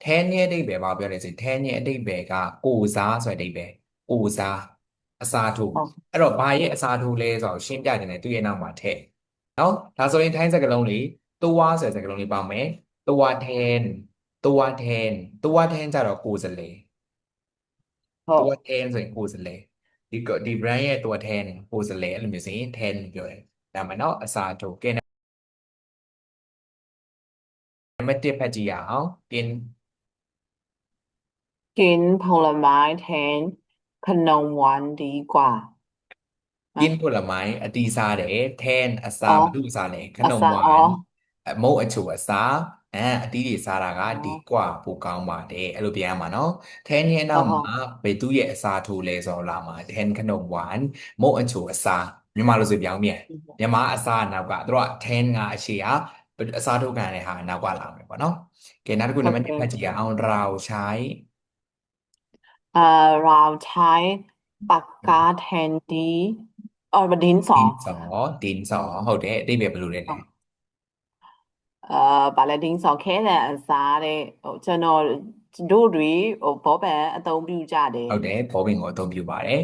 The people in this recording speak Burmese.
ထဲရဲ့အဓိပ္ပာယ်ဘာပြောလဲဆိုထဲရဲ့အဓိပ္ပာယ်ကကိုစားဆိုတဲ့အဓိပ္ပာယ်ကိုစားအစားထိုးအဲ့တော့ဘာရဲ့အစားထိုးလဲဆိုတော့ရှင်းပြတယ်နဲ့သူ့ရဲ့နောက်မှာထည့်နော်ဒါဆိုရင်ထိုင်းစကားလုံးလေးတိုဝါဆိုတဲ့စကားလုံးလေးပေါင်းမယ်တိုဝါထန်တိုဝါထန်တိုဝါထန်ကြတော့ကိုယ်စလဲတိုဝါထန်ဆိုရင်ကိုယ်စလဲဒီ brand ရဲ့တိုဝါထန်ကိုယ်စလဲအဲ့လိုမျိုးဆိုရင်ထန်ပြောတယ်ဒါမှနော်အစားထိုးကဲနံပါတ်1ဖတ်ကြည့်ရအောင်กินกินผลไม้แทนขนมหวานดีกว่ากินนะผลไม้อตีซาเดแทนอซาอ๋อบดุซาเลขนมอาซาอ๋อหวานမုတ်အချိုအစားအတီးတွေစားတာကอ๋อဒီกว่าပိုကောင်းပါတယ်အဲ့လိုပြန်ရမှာနော်ထဲနင်းနောက်မှာอ๋อဘယ်သူရဲ့အစားထိုးလဲဆိုတော့လာမှာထဲခနုံหวานမုတ်အချိုအစားမြန်မာလိုဆိုပြောင်းပြန်မြန်မာအစားနောက်ကသူတို့ကထဲကအရှိကအစားထိုးခံရတဲ့ဟာနောက်ကလာမယ်ပေါ့နော်ကဲနောက်တစ်ခုโอနံပါတ်1ဖတ်ကြเคည့်ရအောင်เราใช้เอ่อเราใช้ปากกาแทนดีดินสอดินสอดินสอဟုတ်တယ်အတိတ်ပဲဘယ်လိုလဲလဲ อ๋อဘာလဲดินสอခဲတဲ့အစားတဲ့ကျွန်တော်တို့တွေဘောပန်အသုံးပြုကြတယ်ဟုတ်တယ်ဘောပင်ကိုအသုံးပြုပါတယ်